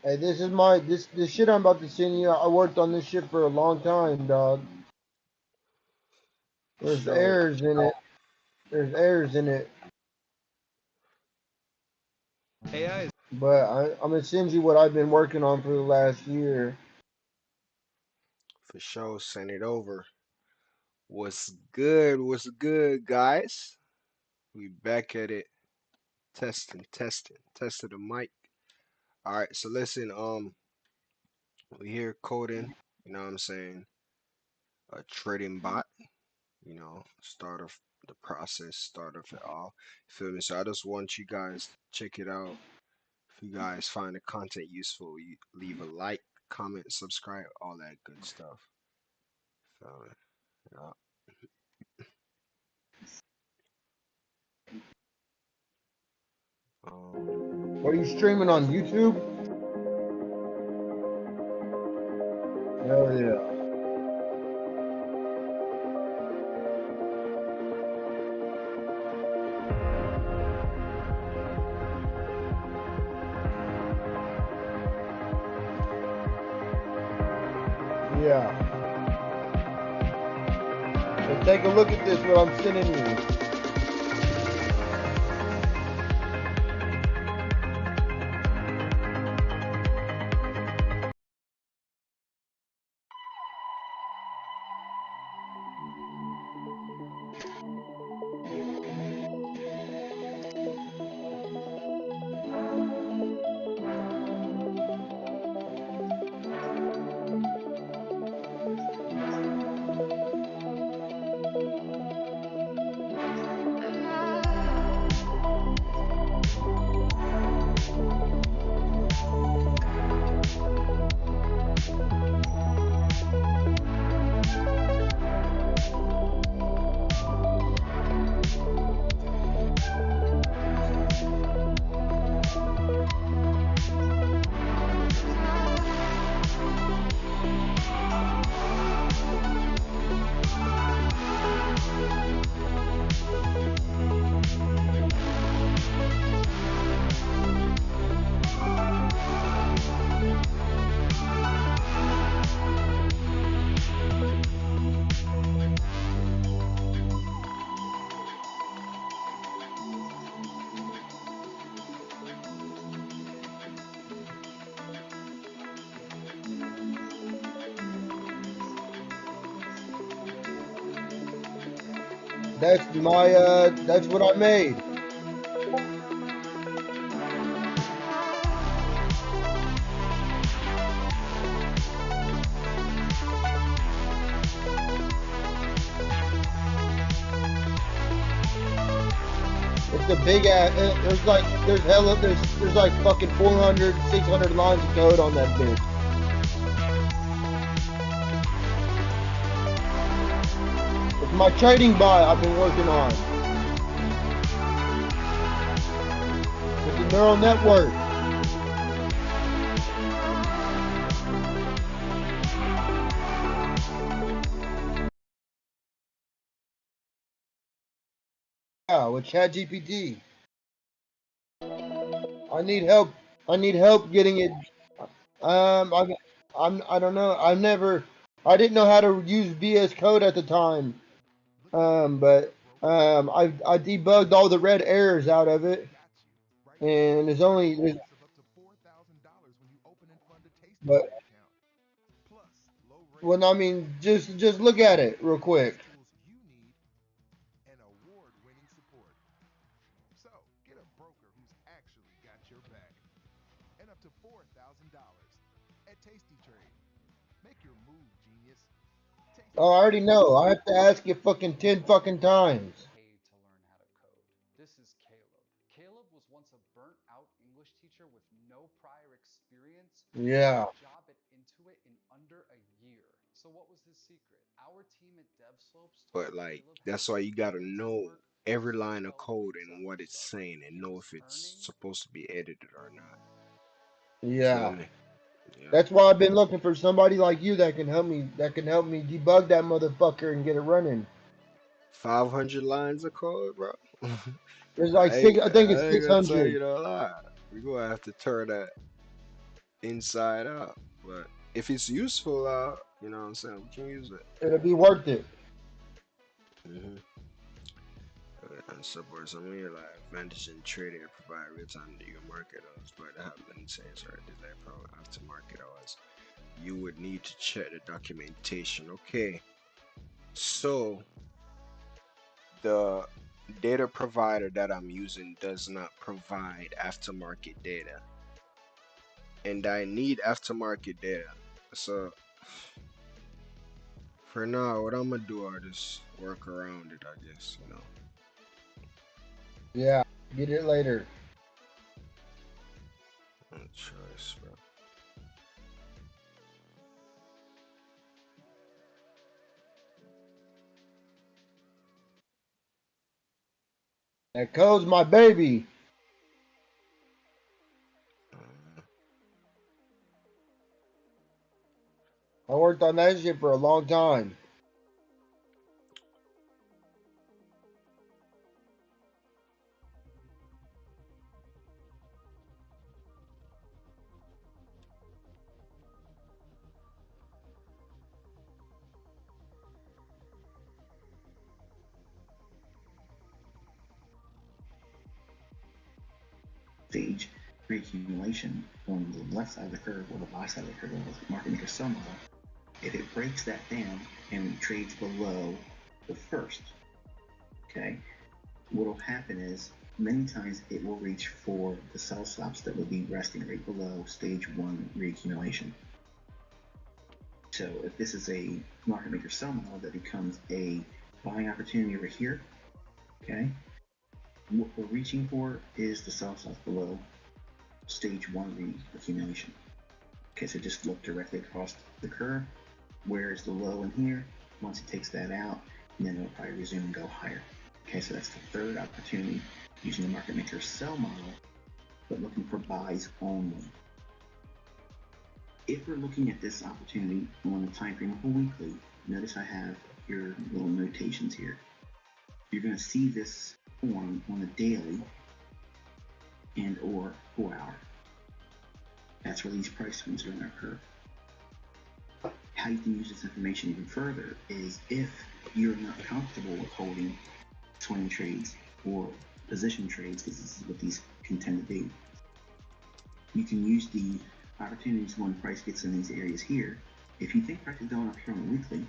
Hey, this is my this shit I'm about to send you. I worked on this shit for a long time, dog. There's So errors in it. There's errors in it. AI is But I'm gonna send you what I've been working on for the last year. for sure. Send it over. What's good? What's good, guys? We back at it. Testing the mic. All right. So listen. We here coding. You know what I'm saying? A trading bot. Start of the process. Start of it all. Feel me? So I just want you guys to check it out. If you guys find the content useful, you leave a like, comment, subscribe, all that good stuff. Feel me? Yeah. What are you streaming on YouTube? Hell yeah. Yeah. So take a look at this, what I'm sending you. That's what I made. It's a big ass. There's like fucking 400, 600 lines of code on that bitch. It's my trading bot I've been working on. It's a neural network. Yeah, with ChatGPT. I need help. I need help getting it. I, I don't know. I didn't know how to use VS Code at the time. But I debugged all the red errors out of it, and but well, I mean, just look at it real quick. Oh, I already know. I have to ask you fucking 10 fucking times. Paid to learn how to code. This is Caleb. Caleb was once a burnt out English teacher with no prior experience who got Yeah. a job at Intuit in under a year. So what was his secret? Our team at DevSlopes But taught like Caleb how to that's why use you gotta generative know work every to line of develop code and himself. what it's saying and He know was if it's earning supposed to be edited or not. You feel Yeah. me? Yeah. That's why I've been looking for somebody like you that can help me debug that motherfucker and get it running. 500 lines of code, bro. There's like six. I think it's I ain't six gonna tell hundred. you no lie. We gonna have to turn that inside out. But if it's useful out, you know what I'm saying, we can use it. It'll be worth it. Mm-hmm. And support some of your like advantage in trading and provide real-time to your market odds, but I have been saying sorry, desired problem aftermarket odds. You would need to check the documentation. Okay, so the data provider that I'm using does not provide aftermarket data, and I need aftermarket data. So for now, what I'm gonna do, I just work around it, I guess, you know. Yeah, get it later. No choice, bro. That code's my baby. Uh, I worked on that shit for a long time. Stage reaccumulation on the left side of the curve or the buy side of the curve, the market maker sell model, if it breaks that down and trades below the first, okay, what will happen is many times it will reach for the sell stops that will be resting right below stage one reaccumulation. So if this is a market maker sell model that becomes a buying opportunity over here, okay, what we're reaching for is the sell stops below stage one reaccumulation. Okay, so just look directly across the curve. Where is the low in here? Once it takes that out, and then it'll probably resume and go higher. Okay, so that's the third opportunity using the market maker sell model, but looking for buys only. If we're looking at this opportunity on the time frame of a weekly, notice I have your little notations here. You're going to see this form on a daily and or 4 hour. That's where these price swings are going to occur. How you can use this information even further is if you're not comfortable with holding swing trades or position trades, because this is what these can tend to be, you can use the opportunities when price gets in these areas here. If you think price is going up here on the weekly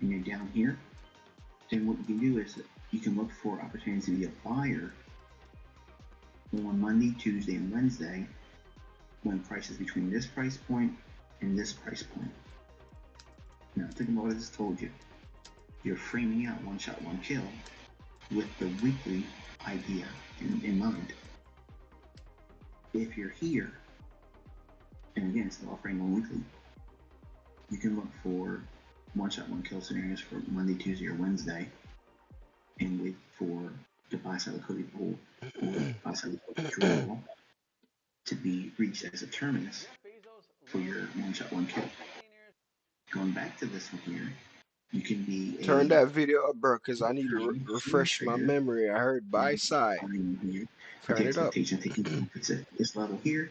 and you're down here, then what you can do is you can look for opportunities to be a buyer on Monday, Tuesday, and Wednesday when price is between this price point and this price point. Now think about what I just told you. You're framing out one shot, one kill with the weekly idea in mind. If you're here, and again, it's all framed on weekly, you can look for one shot, one kill scenarios for Monday, Tuesday, or Wednesday, and wait for the buy side liquidity pool or buy side liquidity draw to be reached as a terminus for your one shot, one kill. Going back to this one here, you can be Turn a that video up, bro, because I need to time swing refresh my trader memory. I heard buy and side. buying here with the Turn it up. expectation of taking profits at this level here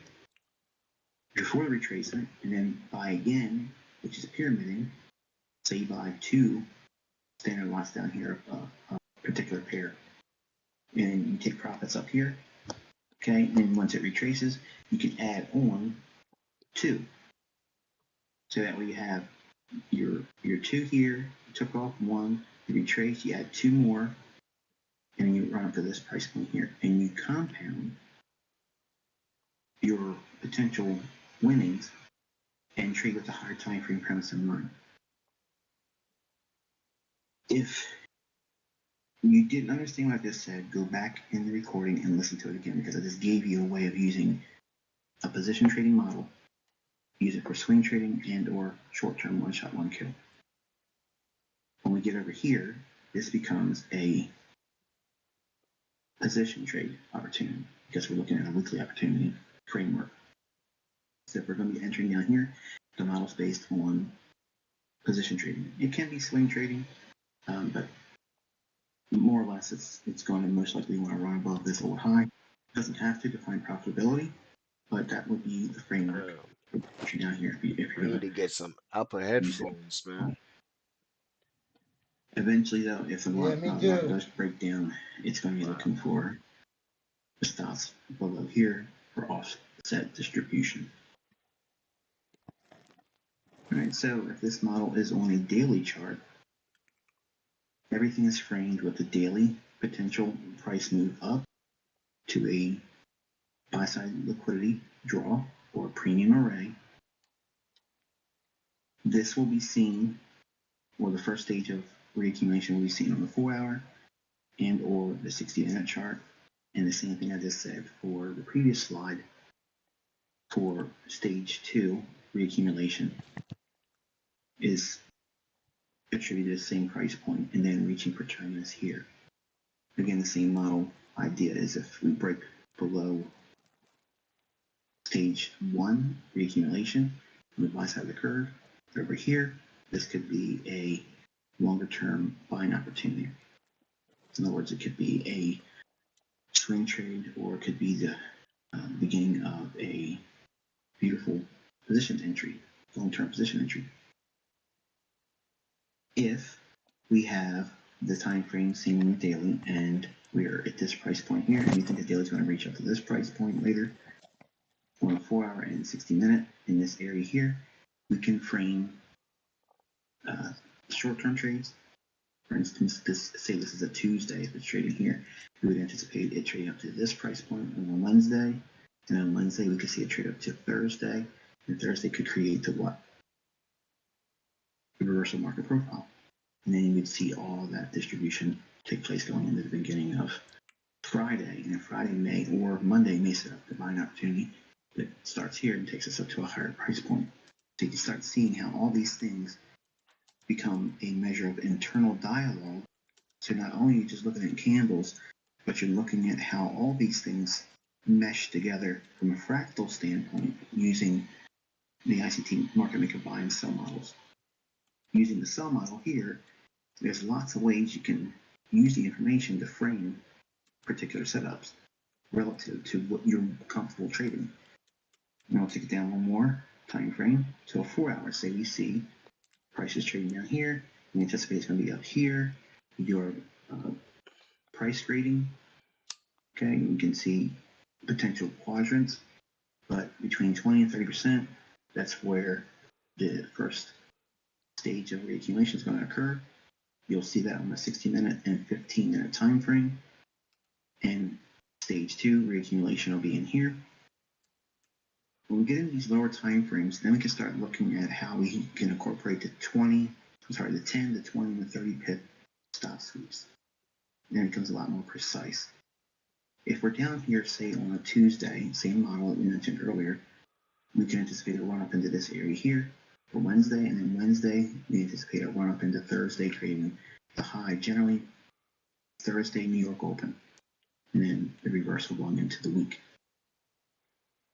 before the retracement, and then buy again, which is pyramiding. Say you buy two standard lots down here of a particular pair, and then you take profits up here. Okay, and then once it retraces, you can add on two. So that way you have your two here, you took off one, you retrace, you add two more, and then you run up to this price point here, and you compound your potential winnings and trade with a higher time frame premise in mind. If you didn't understand what I just said, go back in the recording and listen to it again, because I just gave you a way of using a position trading model, use it for swing trading and or short-term one-shot, one-kill. When we get over here, this becomes a position trade opportunity because we're looking at a weekly opportunity framework. So if we're going to be entering down here, the model's based on position trading. It can be swing trading, but more or less it's going to most likely want to run above this old high. It doesn't have to find profitability, but that would be the framework down here if you're I going need to to get some Apple use it. headphones, man. Eventually, though, if the Yeah, me market too. does break down, it's going to be Wow. looking for the stops below here for offset distribution. All right, so if this model is on a daily chart, everything is framed with the daily potential price move up to a buy-side liquidity draw or premium array. This will be seen, or the first stage of reaccumulation will be seen on the 4-hour and or the 60-minute chart. And the same thing I just said for the previous slide for stage 2 reaccumulation is attributed to the same price point and then reaching for terminus here. Again, the same model idea is if we break below stage 1 reaccumulation on the buy side of the curve over here, this could be a longer term buying opportunity. In other words, it could be a swing trade or it could be the beginning of a beautiful position entry, long-term position entry. If we have the time frame seen in the daily and we're at this price point here and we think the daily is going to reach up to this price point later on a 4-hour and 60-minute in this area here, we can frame short-term trades. For instance, say this is a Tuesday, if it's trading here, we would anticipate it trading up to this price point on Wednesday, and on Wednesday we could see it trade up to Thursday, and Thursday could create the what? The reversal market profile. And then you would see all that distribution take place going into the beginning of Friday, and then Friday may or Monday may set up the buying opportunity that starts here and takes us up to a higher price point. So you can start seeing how all these things become a measure of internal dialogue. So not only are you just looking at candles, but you're looking at how all these things mesh together from a fractal standpoint using the ICT market maker buy and sell models. Using the sell model here, there's lots of ways you can use the information to frame particular setups relative to what you're comfortable trading. And I'll take it down one more time frame to a 4-hour. Say we see prices trading down here. We anticipate it's going to be up here. We do our price grading. Okay, you can see potential quadrants, but between 20 and 30%, that's where the first stage of reaccumulation is going to occur. You'll see that on the 60-minute and 15-minute time frame. And stage 2 reaccumulation will be in here. When we get into these lower time frames, then we can start looking at how we can incorporate the 10, the 20, and the 30 pip stop sweeps. Then it becomes a lot more precise. If we're down here, say on a Tuesday, same model that we mentioned earlier, we can anticipate a run up into this area here for Wednesday, and then Wednesday we anticipate a run up into Thursday, creating the high, generally Thursday New York open, and then the reversal going into the week.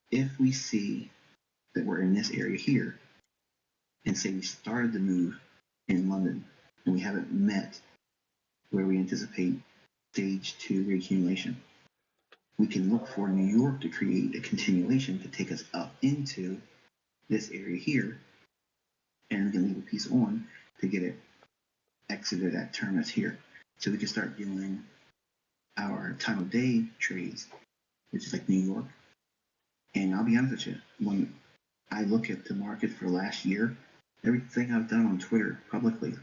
If we see that we're in this area here, and say we started the move in London, and we haven't met where we anticipate stage 2 reaccumulation, we can look for New York to create a continuation to take us up into this area here, and we can leave a piece on to get it exited at terminus here. So we can start doing our time of day trades, which is like New York. And I'll be honest with you, when I look at the market for last year, everything I've done on Twitter publicly,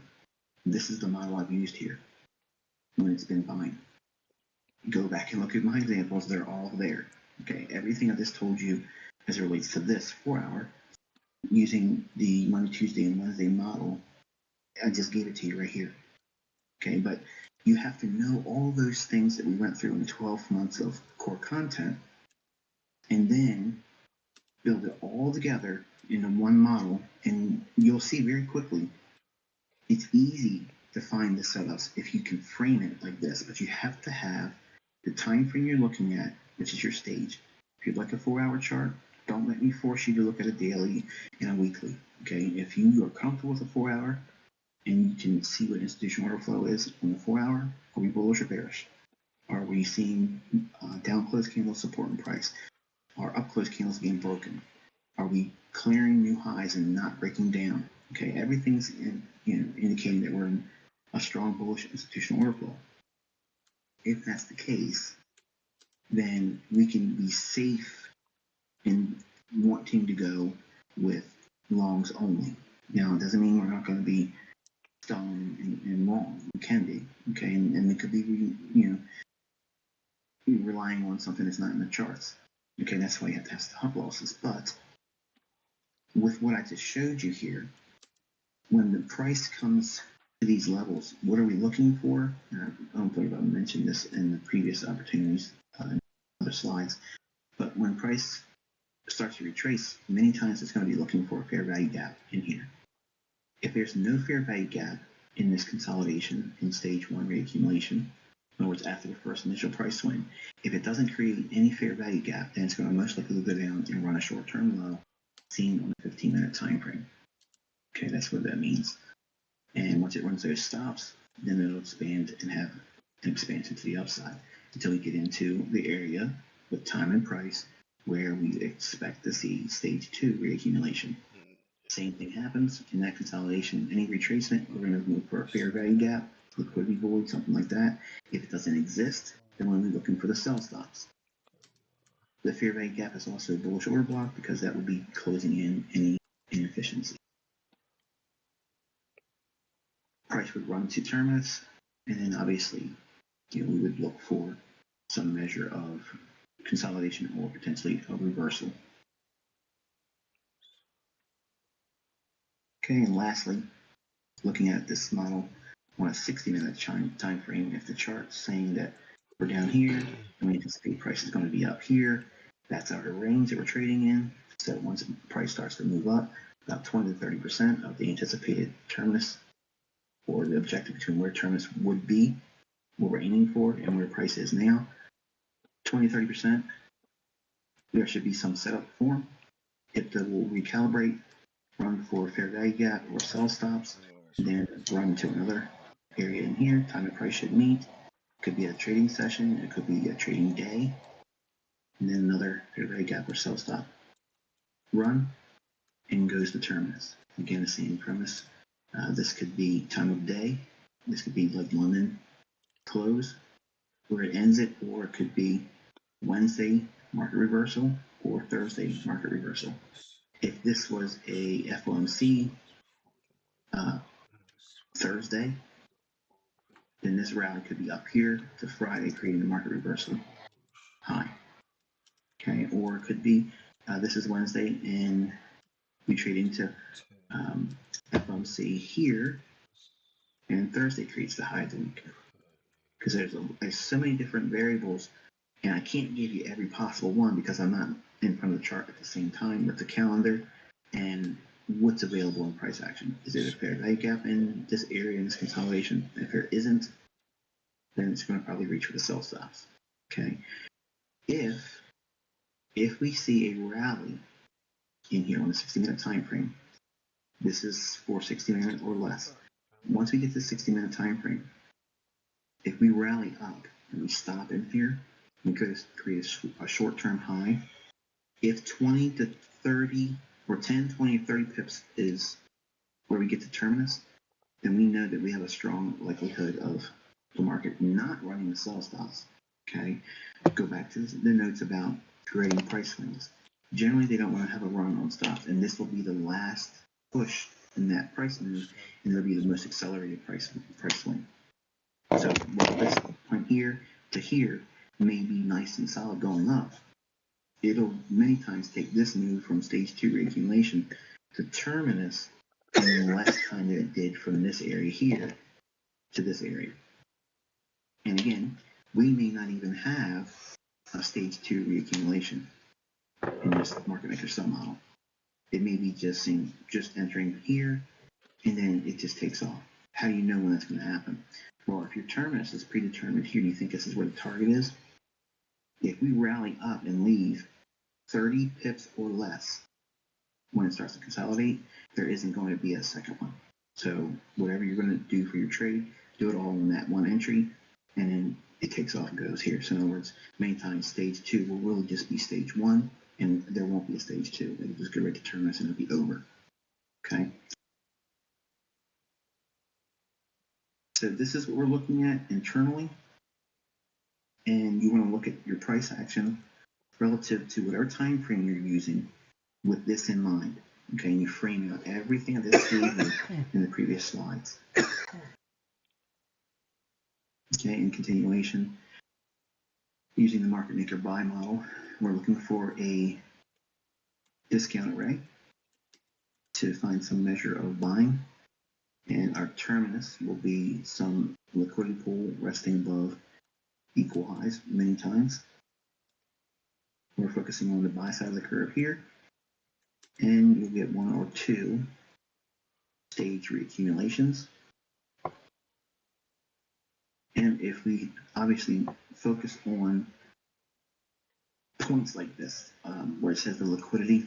this is the model I've used here when it's been buying. Go back and look at my examples, they're all there. Okay, everything I just told you as it relates to this 4-hour, using the Monday, Tuesday, and Wednesday model, I just gave it to you right here. Okay, but you have to know all those things that we went through in 12 months of core content, and then build it all together into one model, and you'll see very quickly it's easy to find the setups if you can frame it like this, but you have to have the time frame you're looking at, which is your stage. If you'd like a 4-hour chart, don't let me force you to look at a daily and a weekly. Okay, if you are comfortable with a 4-hour, and you can see what institutional order flow is on the 4 hour. Are we bullish or bearish? Are we seeing down close candles supporting price? Are up close candles being broken? Are we clearing new highs and not breaking down? Okay, everything's indicating that we're in a strong bullish institutional order flow. If that's the case, then we can be safe in wanting to go with longs only. Now, it doesn't mean we're not going to be stung and wrong. We can be, okay, and it could be, relying on something that's not in the charts. Okay, that's why you have to have stop losses. But with what I just showed you here, when the price comes to these levels, what are we looking for? I don't believe I mentioned this in the previous opportunities, in other slides, but when price starts to retrace, many times it's going to be looking for a fair value gap in here. If there's no fair value gap in this consolidation in stage 1 reaccumulation, in other words, after the first initial price swing, if it doesn't create any fair value gap, then it's going to most likely go down and run a short-term low seen on the 15-minute time frame. Okay, that's what that means. And once it runs those stops, then it'll expand and have an expansion to the upside until we get into the area with time and price where we expect to see stage 2 reaccumulation. Same thing happens in that consolidation. Any retracement, we're going to look for a fair value gap, liquidity void, something like that. If it doesn't exist, then we'll be looking for the sell stops. The fair value gap is also a bullish order block because that will be closing in any inefficiency. Price would run to terminus, and then obviously, we would look for some measure of consolidation or potentially a reversal. Okay, and lastly, looking at this model on a 60-minute time frame, if the chart's saying that we're down here and we anticipate price is going to be up here, that's our range that we're trading in. So once the price starts to move up, about 20 to 30% of the anticipated terminus, or the objective between where terminus would be, what we're aiming for, and where price is now, 20 to 30%, there should be some setup form. It will recalibrate, run for fair value gap or sell stops, and then run to another area in here. Time and price should meet. It could be a trading session, it could be a trading day, and then another fair value gap or sell stop. Run and goes to terminus. Again, the same premise. This could be time of day. This could be like London close where it ends it, or it could be Wednesday market reversal or Thursday market reversal. If this was a FOMC Thursday, then this rally could be up here to Friday, creating a market reversal high. Okay, or it could be this is Wednesday and we trade into FOMC here, and Thursday creates the high of the week. Because there's so many different variables, and I can't give you every possible one because I'm not in front of the chart at the same time with the calendar and what's available in price action. Is there a fair value gap in this area in this consolidation? If there isn't, then it's going to probably reach for the sell stops. Okay. If we see a rally in here on the 60-minute time frame, this is for 60-minute or less. Once we get to the 60-minute time frame, if we rally up and we stop in here, we could create a short-term high. If 20 to 30 or 10, 20, 30 pips is where we get to terminus, then we know that we have a strong likelihood of the market not running the sell stops. Okay, go back to the notes about creating price swings. Generally, they don't want to have a run on stops, and this will be the last push in that price move, and it'll be the most accelerated price swing. So while this point here to here may be nice and solid going up, it'll many times take this move from stage 2 reaccumulation to terminus in less time than it did from this area here to this area. And again, we may not even have a stage 2 reaccumulation in this market maker sell model. It may be just entering here, and then it just takes off. How do you know when that's going to happen? Well, if your terminus is predetermined here, do you think this is where the target is? If we rally up and leave 30 pips or less when it starts to consolidate, there isn't going to be a second one. So whatever you're going to do for your trade, do it all in that one entry, and then it takes off and goes here. So in other words, many times stage 2 will really just be stage 1, and there won't be a stage 2. It'll just go right to terminus and it'll be over. Okay. So this is what we're looking at internally, and you want to look at your price action relative to whatever time frame you're using with this in mind. Okay, and you frame out everything I just gave you in the previous slides. Okay, in continuation, using the market maker buy model, we're looking for a discount array to find some measure of buying, and our terminus will be some liquidity pool resting above equal highs many times. We're focusing on the buy side of the curve here, and you'll get 1 or 2 stage reaccumulations. And if we obviously focus on points like this, where it says the liquidity,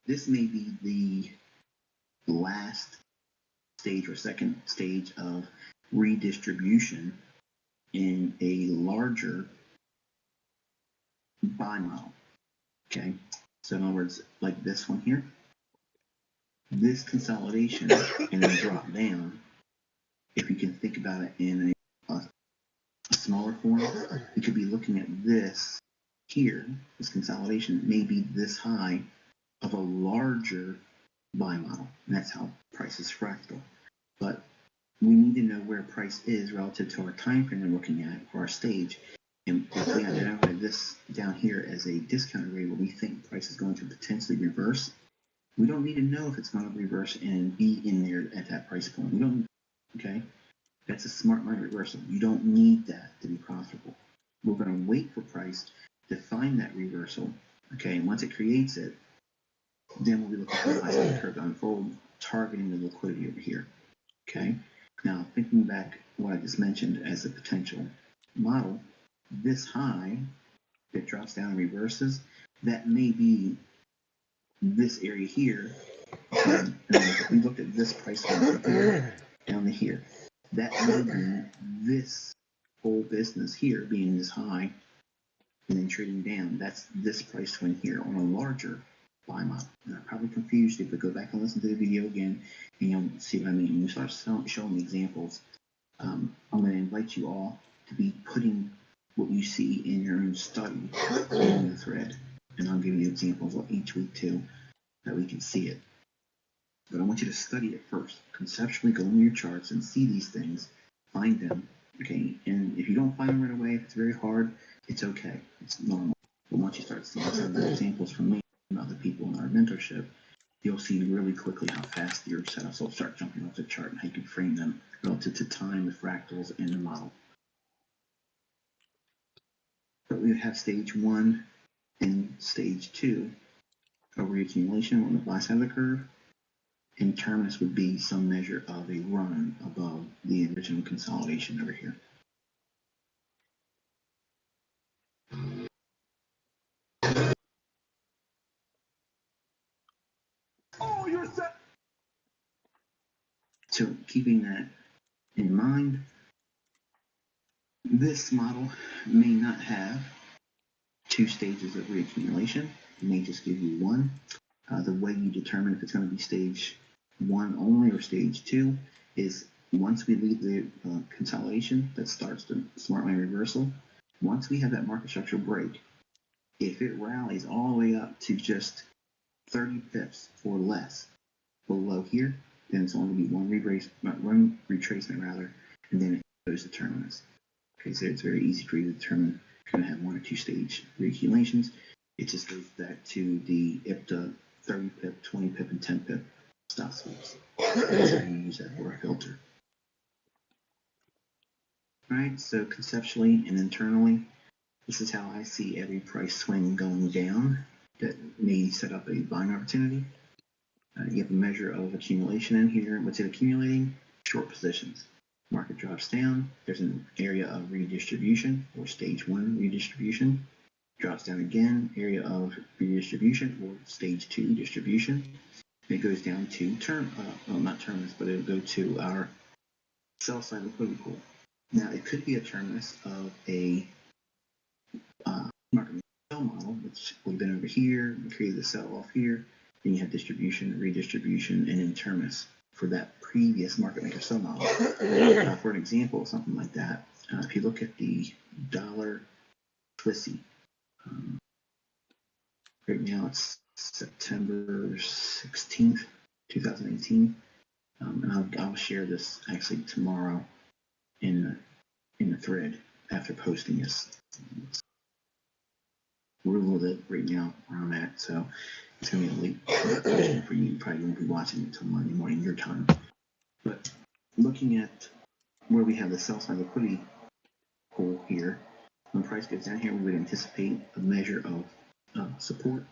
this may be the last stage or second stage of redistribution in a larger buy model. Okay, so in other words, like this one here, this consolidation and then drop down, if you can think about it in a smaller form, we could be looking at this here, this consolidation may be this high of a larger buy model, and that's how price is fractal. But we need to know where price is relative to our time frame we're looking at for our stage. And if we identify this down here as a discount array where we think price is going to potentially reverse, we don't need to know if it's going to reverse and be in there at that price point. We don't, okay? That's a smart money reversal. You don't need that to be profitable. We're going to wait for price to find that reversal, okay? And once it creates it, then we'll be looking for the high side of the curve to unfold, targeting the liquidity over here, okay? Now, thinking back what I just mentioned as a potential model, this high that drops down and reverses, that may be this area here. And if we looked at this price from here down to here, that may be this whole business here being this high and then trading down. That's this price swing here on a larger buy model. And I probably confused you, but go back and listen to the video again and you'll see what I mean. When you start showing examples, I'm going to invite you all to be putting what you see in your own study in the thread. And I'll give you examples each week too, that we can see it. But I want you to study it first. Conceptually go into your charts and see these things, find them, okay? And if you don't find them right away, if it's very hard, it's okay. It's normal. But once you start seeing some of the examples from me and other people in our mentorship, you'll see really quickly how fast your setups will start jumping off the chart and how you can frame them relative to time, the fractals, and the model. But we have stage 1 and stage 2 of reaccumulation on the buy side of the curve. And terminus would be some measure of a run above the original consolidation over here. Oh, you're set. So keeping that in mind, this model may not have 2 stages of reaccumulation. It may just give you 1. The way you determine if it's going to be stage 1 only or stage 2 is once we leave the consolidation that starts the smart money reversal, once we have that market structure break, if it rallies all the way up to just 30 pips or less below here, then it's only going to be one retracement rather, and then it goes to terminus. Okay, so it's very easy for you to determine if you're going to have 1 or 2 stage reaccumulations. It just goes back to the IPTA 30 pip, 20 pip, and 10 pip stop sweeps. That's how you use that for a filter. Alright, so conceptually and internally, this is how I see every price swing going down that may set up a buying opportunity. You have a measure of accumulation in here. What's it accumulating? Short positions. Market drops down. There's an area of redistribution or stage 1 redistribution. Drops down again, area of redistribution or stage 2 distribution. It goes down to not terminus, but it'll go to our sell side liquidity pool. Now, it could be a terminus of a market sell model, which we've been over here, we created the sell off here, then you have distribution, redistribution, and then terminus for that previous market maker sell model. For an example, something like that, if you look at the dollar TWISY, right now it's September 16th, 2018, and I'll share this actually tomorrow in the thread after posting this. We're a little bit right now where I'm at, so it's going to be a late session for you. You probably won't be watching it until Monday morning your time. But looking at where we have the sell side liquidity pool here, when price goes down here, we would anticipate a measure of support,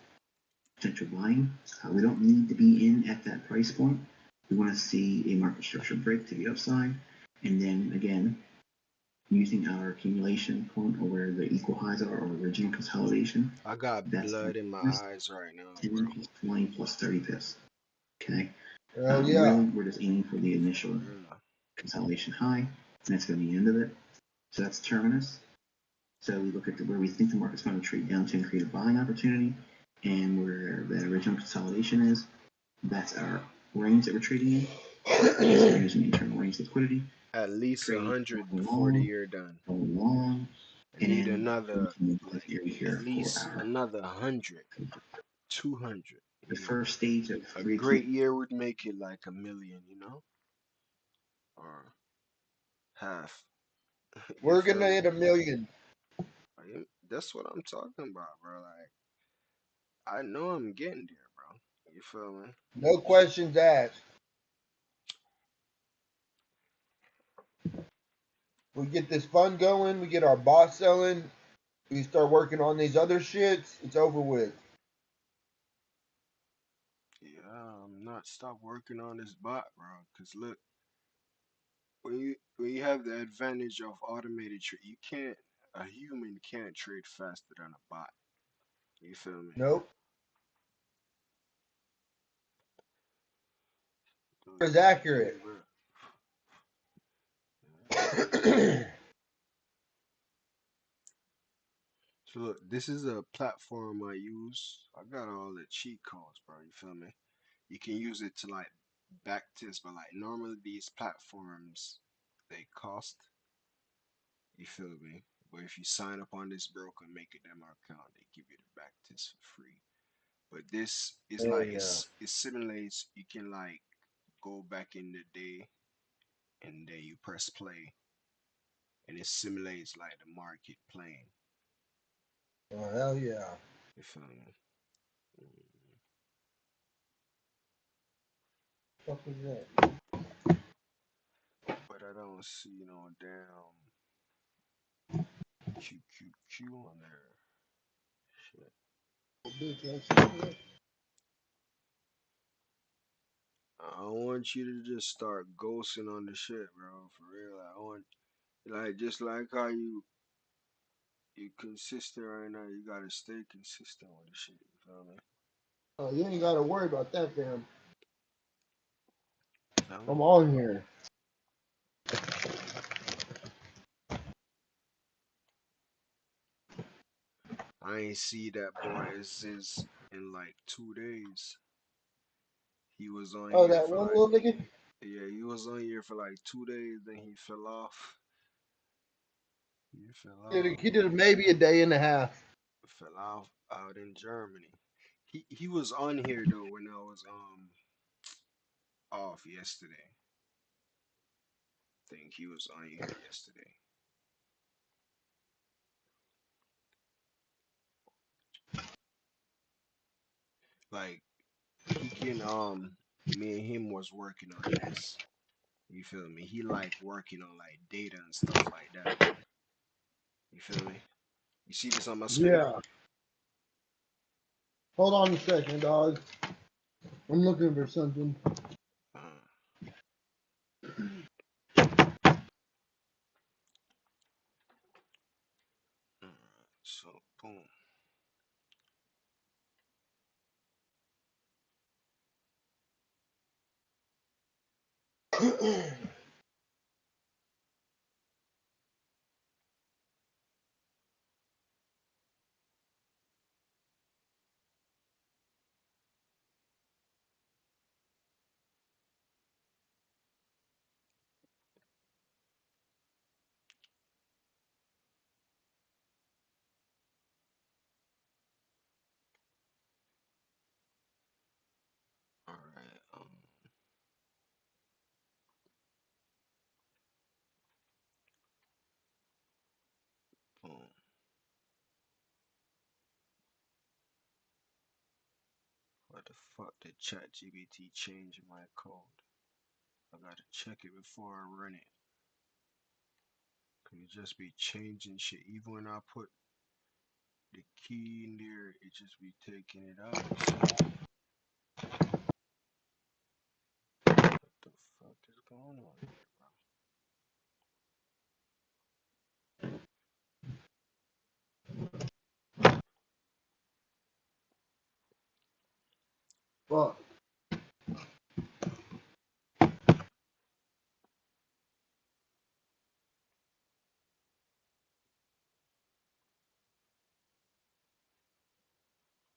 potential buying. We don't need to be in at that price point. We want to see a market structure break to the upside, and then again, using our accumulation point or where the equal highs are or original consolidation. I got That's blood in my eyes right now, 10 bro. plus 20 plus 30 pips. Okay. Hell yeah. Really, we're just aiming for the initial consolidation high, and that's going to be the end of it. So that's terminus. So we look at where we think the market's going to trade down to and create a buying opportunity, and where the original consolidation is. That's our range that we're trading in. So we're using internal range liquidity. At least Trade 100 before the long, year done. go long, I and need then another, we can like, area at here for least our another 100, 200. the You know, first stage of a reaccumulation. great year would make it like 1 million, you know, or half. You We're feel gonna me? hit 1 million. That's what I'm talking about, bro. Like, I know I'm getting there, bro. You feel me? No questions asked. We get this fund going. We get our bot selling. We start working on these other shits. It's over with. Yeah, I'm not stop working on this bot, bro. Cause look, when you have the advantage of automated trade, you can't. A human can't trade faster than a bot. You feel me? Nope. Dude, It's every day, accurate. bro. So look, this is a platform I use. I got all the cheat codes, bro. You feel me? You can use it to like back test, but like normally these platforms they cost. You feel me? But if you sign up on this broker, make a demo account, they give you the back test for free. But this is Hell like yeah. it simulates. You can like go back in the day, and then you press play, and it simulates like the market playing. Oh, hell yeah. You feel me? What was that? But I don't see no damn QQQ on there. Shit. I want you to just start ghosting on the shit, bro. For real. I want like just like how you consistent right now, you gotta stay consistent with the shit, you feel me? Oh, you ain't gotta worry about that, fam. Feel me? I'm on here. I ain't see that boy is in like 2 days. He was on Oh, here that for one like little nigga? yeah, he was on here for like 2 days, then he fell off. He fell off. He did maybe a day and a half. Fell off out in Germany. He was on here though when I was off yesterday. I think he was on here yesterday. Like he can me and him was working on this. You feel me? He like working on like data and stuff like that. You feel me? You see this on my screen? Yeah. Hold on a second, dog. I'm looking for something. Uh, so boom. All right. Boom. What the fuck did ChatGPT change in my code? I gotta check it before I run it. Could it just be changing shit? Even when I put the key in there, it just be taking it out or something. What the fuck is going on here, bro? Fuck.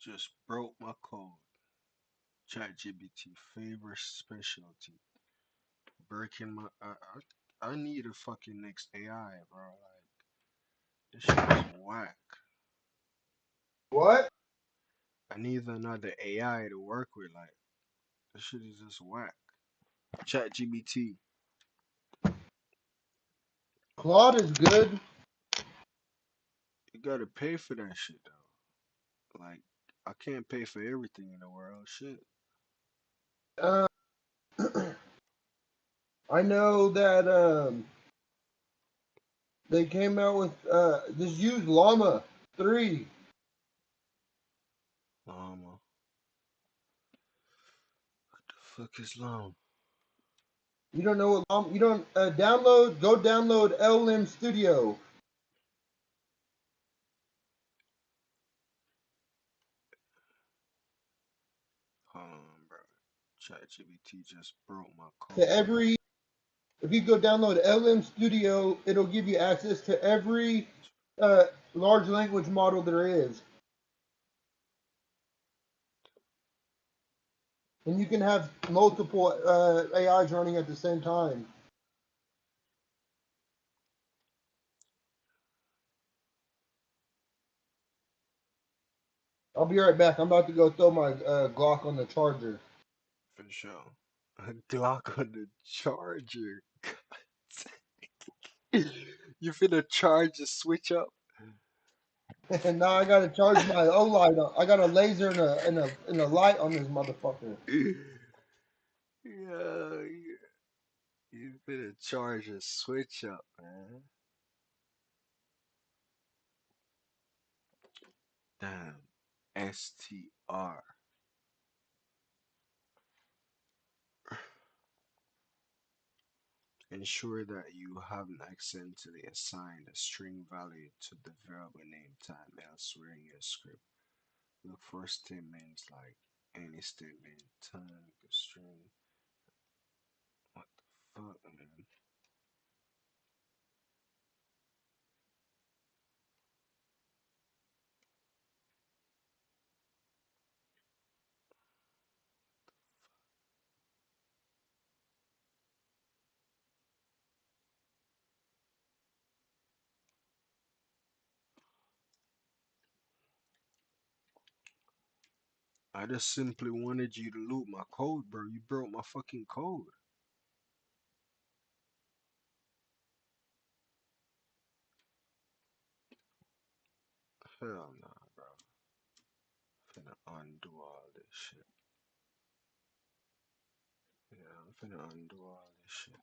Just broke my code. ChatGPT favorite specialty. Breaking my. I need a fucking next AI, bro. Like, this shit is whack. What? I need another AI to work with. Like, this shit is just whack. ChatGPT. Claude is good. You gotta pay for that shit, though. Like, I can't pay for everything in the world. Shit. Uh, I know that they came out with just use Llama 3. What the fuck is long? You don't know what Llama? You don't download? Go download LM Studio. Hold on, bro. ChatGPT just broke my To code. every, if you go download LM Studio, it'll give you access to every uh, large language model there is, and you can have multiple AIs running at the same time. I'll be right back. I'm about to go throw my Glock on the charger. For sure. A Glock on the charger. You finna charge the switch up? And now I gotta charge my O light. I got a laser and a light on this motherfucker. Yeah, you finna charge a switch up, man. Damn. STR. Ensure that you have an accidentally assigned a string value to the variable name time elsewhere in your script. Look for statements like any statement, time, the string. What the fuck, man? I just simply wanted you to loop my code, bro. You broke my fucking code. Hell nah, bro. Finna undo all this shit. Yeah, I'm finna undo all this shit.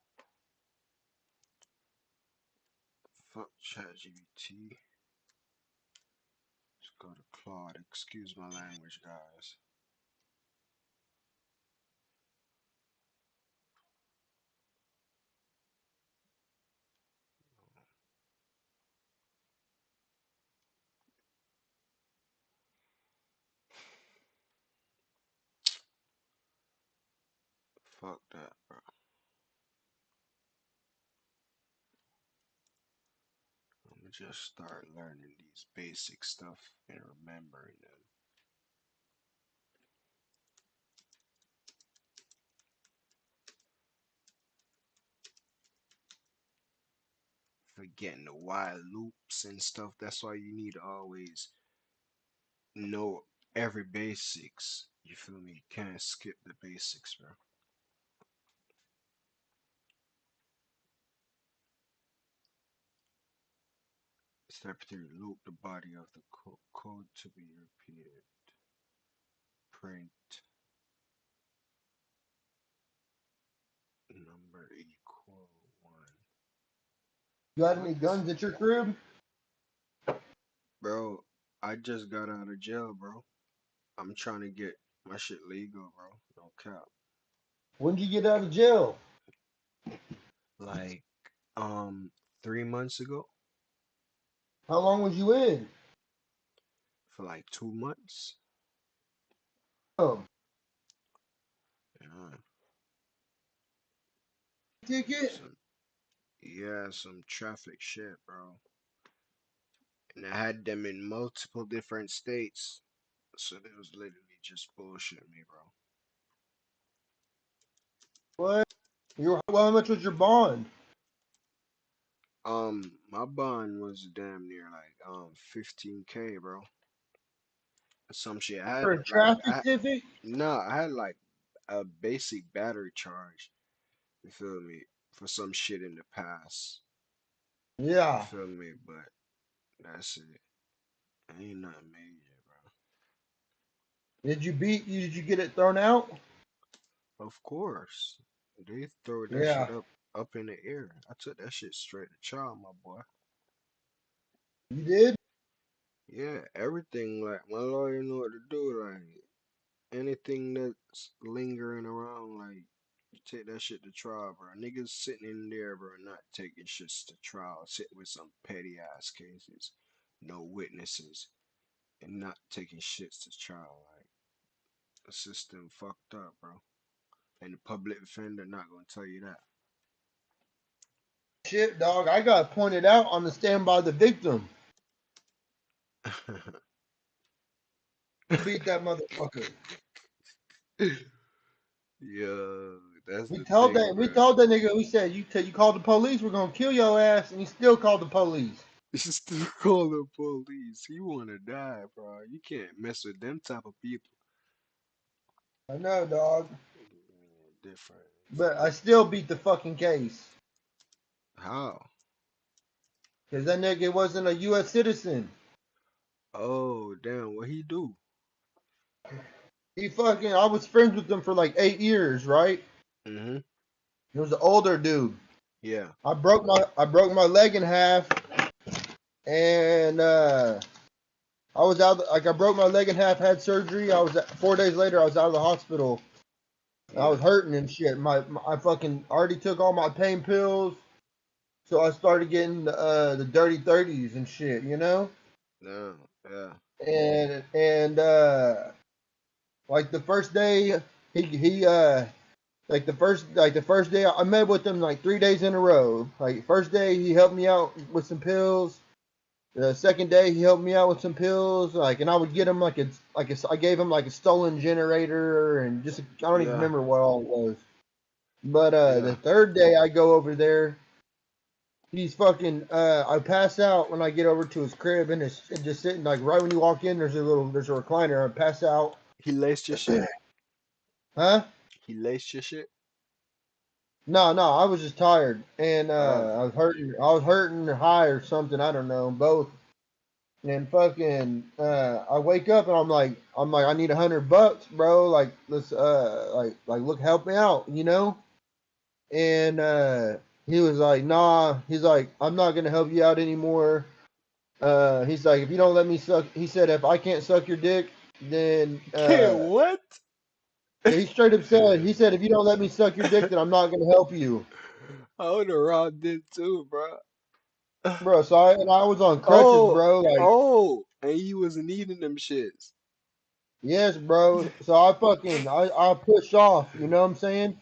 Fuck ChatGPT. Let's go to Claude. Excuse my language, guys. Fuck that, bro. just start learning these basic stuff and remembering them. Forgetting the while loops and stuff. That's why you need to always know every basics. You feel me? You can't skip the basics, bro. Step 3. Loop the body of the code to be repeated. Print number equal 1. You got any What? guns at your crib? Bro, I just got out of jail, bro. I'm trying to get my shit legal, bro. No cap. When did you get out of jail? Like, 3 months ago, How long was you in? for like 2 months. Um, Yeah. ticket? Some, yeah, some traffic shit, bro. And I had them in multiple different states. So they was literally just bullshit me, bro. What? Well, how much was your bond? My bond was damn near like 15K, bro. Some shit. I For had a like traffic ticket? I had like a basic battery charge. You feel me? For some shit in the past. You Yeah. feel me? But that's it. Ain't nothing major, Did you get it thrown out? bro. Of course. They throw that Yeah. shit up in the air. I took that shit straight to trial, my boy. You did? Yeah, everything like my lawyer know what to do, like anything that's lingering around, like you take that shit to trial, bro. Niggas sitting in there, bro, not taking shits to trial, sitting with some petty ass cases, no witnesses, and not taking shits to trial. Like the system fucked up, bro. And the public defender not gonna tell you Shit, dog. I got pointed out on the Stand By the Victim. that. Beat that motherfucker. Yeah, that's We the told thing, that we bro. told that nigga. We said you called the police. We're gonna kill your ass, and he still called the police. You still call the police. You wanna die, bro. You can't mess with them type of people. I know, dog. Yeah, different. You But feel I me? still beat the fucking case How? because that nigga wasn't a U.S. citizen. Oh, damn. What he do? He fucking. I was friends with him for like 8 years, right? Mm-hmm. He was an older dude. Yeah. I broke my leg in half, and I was out. Like I broke my leg in half, had surgery. 4 days later. I was out of the hospital. I Yeah. was hurting and shit. I fucking already took all my pain pills, so I started getting the dirty 30s and shit, you know. No. Yeah. And like the first day, he like the first day I met with him like 3 days in a row. Like first day he helped me out with some pills. The second day he helped me out with some pills. Like and I would get him I gave him like a stolen generator and just I don't even Yeah. remember what all it was. But the Yeah. third day I go over there, he's fucking. I pass out when I get over to his crib, and it's just sitting like right when you walk in. There's a recliner. I pass out. He laced your shit? Huh? He laced your shit? No, no. I was just tired, and Oh. I was hurting. I was hurting high or something. I don't know. Both. And fucking, I wake up and I'm like, I need $100, bro. Like, let's, look, help me out, you know? And he was like, nah. He's like, I'm not gonna help you out anymore. He's like, if you don't let me suck, he said, if I can't suck your dick, then Can't what? yeah, he straight up said, if you don't let me suck your dick, then I'm not gonna help you, I would have robbed it too, bro. bro. And I was on crutches, Oh. bro. Like, Oh. And you was needing them shits. yes, bro. So I pushed off. You know what I'm saying?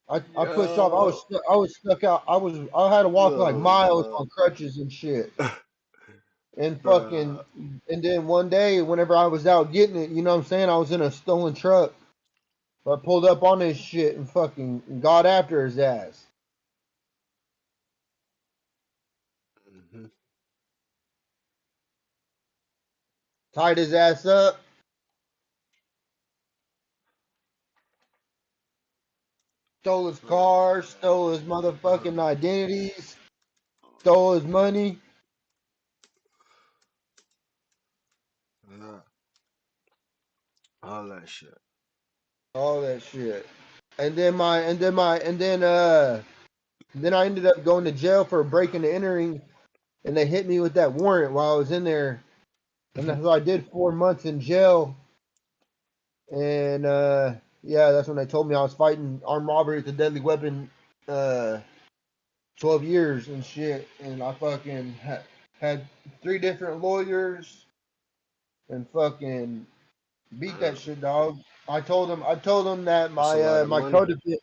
I pushed off. Yo. I was stuck out. I had to walk like Oh, miles no. on crutches and shit. and Bruh. fucking, and then one day, whenever I was out getting it, you know what I'm saying? I was in a stolen truck. So I pulled up on his shit and fucking got after his ass. Hmm. Tied his ass up, stole his Fuck. car, stole his motherfucking identities, stole his money, Yeah, all that shit. all that shit. And then then I ended up going to jail for breaking and entering, and they hit me with that warrant while I was in there. And so I did 4 months in jail, and yeah, that's when they told me I was fighting armed robbery with a deadly weapon, uh, 12 years and shit. And I fucking had 3 different lawyers and fucking beat that Damn, shit, dog. I told them that that's a lot of my money. codefendant,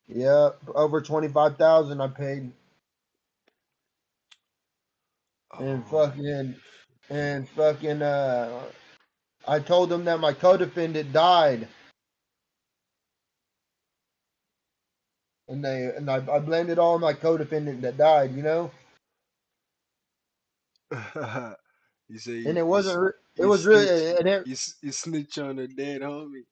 yeah, over 25,000 I paid, and Oh, fucking and fucking I told them that my co-defendant died, and I blamed it all on my co-defendant that died, you know. you say And you, it you wasn't. It you was snitch really. And it, you snitch on a dead homie.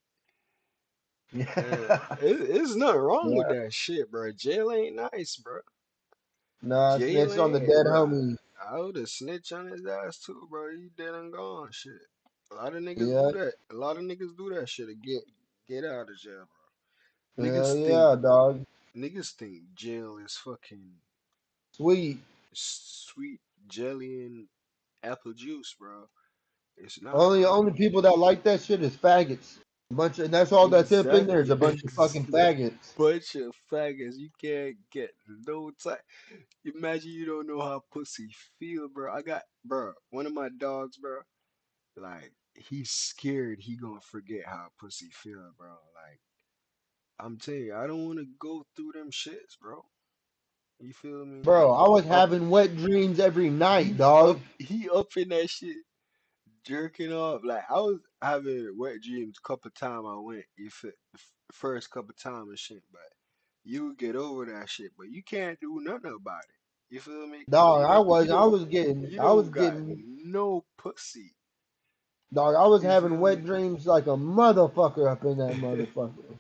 yeah, It's nothing wrong with yeah. that shit, bro. Jail ain't nice, bro. No, Jail it's on the ain't, dead bro. homie. I would have snitched on his ass too, bro. He dead and gone, shit. A lot of niggas do Yeah, that. A lot of niggas do that shit to get out of jail, bro. hell yeah, dog. Niggas think jail is fucking Sweet. sweet jelly and apple juice, bro. It's not, bro. Only people that like that shit is faggots. And that's all that's up in there is Exactly. a bunch of fucking faggots. Bunch of faggots. You can't get no time. Imagine you don't know how pussy feel, bro. I got, bro, one of my dogs, bro. Like, he's scared he gonna forget how pussy feel, bro. Like, I'm telling you, I don't want to go through them shits, bro. You feel me? Bro, I was Up, having wet dreams every night, dog. he up in that shit, jerking off. Like, I was having wet dreams couple time I went. First couple time and shit, but you get over that shit, but you can't do nothing about it. You feel me? Cause Dog, you I was don't got getting, no pussy. dog, I was You having feel wet me? dreams like a motherfucker up in that motherfucker.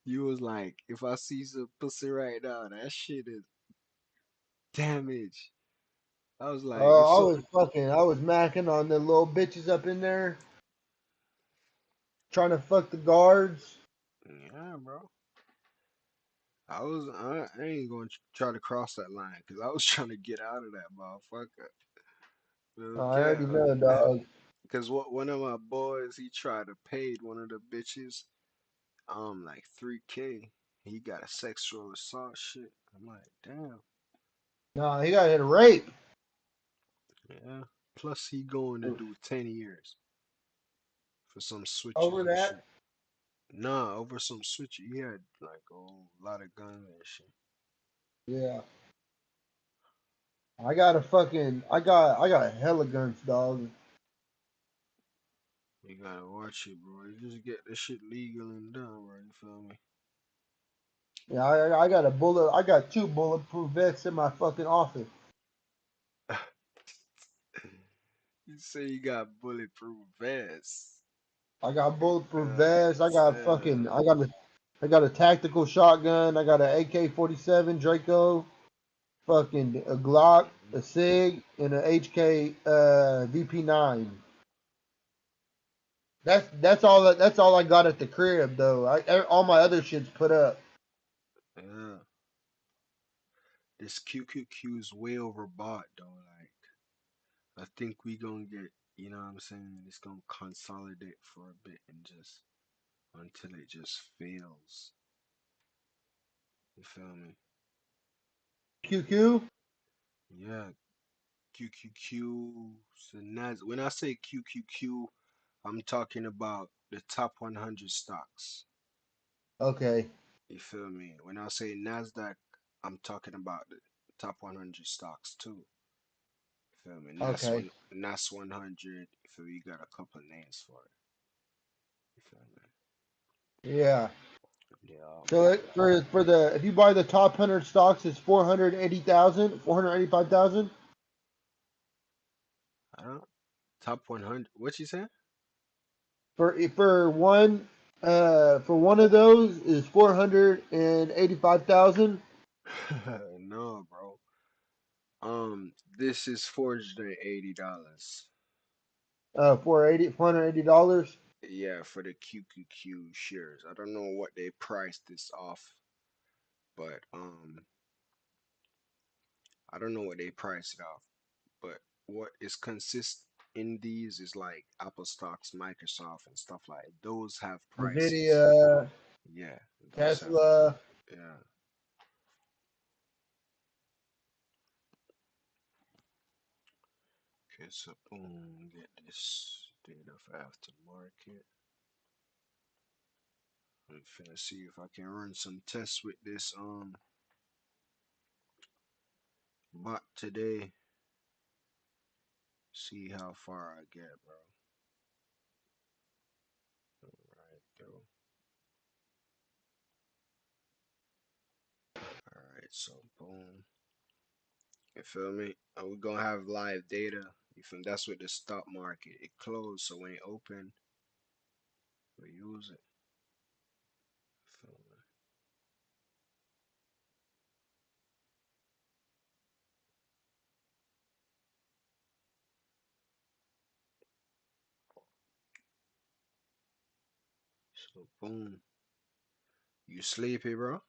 You was like, if I see some pussy right now, that shit is damage. I was like, if so, I was macking on the little bitches up in there, trying to fuck the guards. yeah, bro. I ain't gonna try to cross that line because I was trying to get out of that motherfucker. I Okay, already know, dog. because what one of my boys he tried to pay one of the bitches like 3K. He got a sexual assault shit. I'm like, damn. Nah, he got hit rape Yeah. Plus he going to do 10 years for some over switches and that. shit. Nah, over some switches. He had like a lot of guns and shit. Yeah, I got hella guns, dog. You gotta watch it, bro. You just get this shit legal and done, bro. You feel me? Yeah, I got 2 bulletproof vests in my fucking office. You say you got bulletproof vests. I got bulletproof God vests. damn. I got a tactical shotgun. I got a AK-47 Draco, fucking a Glock, Mhm. a Sig, and a HK VP9. That's all I got at the crib though. All my other shit's put up. Yeah. This QQQ is way overbought though. Like, I think we gonna get, you know what I'm saying? It's gonna consolidate for a bit and just until it just fails. You feel me? QQ. Yeah, QQQ. So when I say QQQ, I'm talking about the top 100 stocks. Okay. You feel me? When I say NASDAQ, I'm talking about the top 100 stocks too. You feel me? Okay. NAS 100. You feel me? You got a couple names for it. You feel me? Yeah. Yeah. So for the if you buy the top 100 stocks, it's 480,000, 485,000. I don't top 100. What you saying? For one of those is 485,000. No, bro. This is $480. 480 $480. Yeah, for the QQQ shares. I don't know what they priced this off, but I don't know what they priced it off. But what is consist in these is like Apple stocks, Microsoft, and stuff like those have prices. Nvidia, Yeah, those have. Tesla. Yeah. Okay, so boom, get this data for aftermarket. I'm finna see if I can run some tests with this bot today. See how far I get, bro. Alright, though. Alright, so boom. You feel me? And we're gonna have live data. You feel me? That's with the stock market. It closed, so when it open, we use it. You feel me? So boom. You sleepy, bro?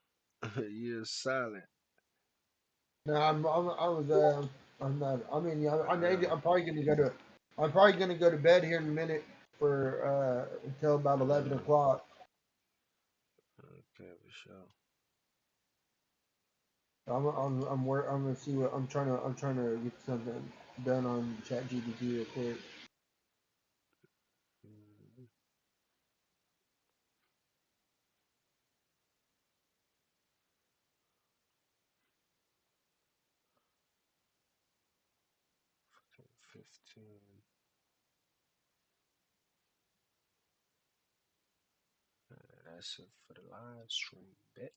You're silent. No, I was I'm not. I mean, Uh, I'm probably gonna go to. I'm probably gonna go to bed here in a minute for until about 11 uh, o'clock. okay, for sure. I'm gonna see what I'm trying to get something done on ChatGPT real quick. Mm, 15. That's it for the live stream, bet.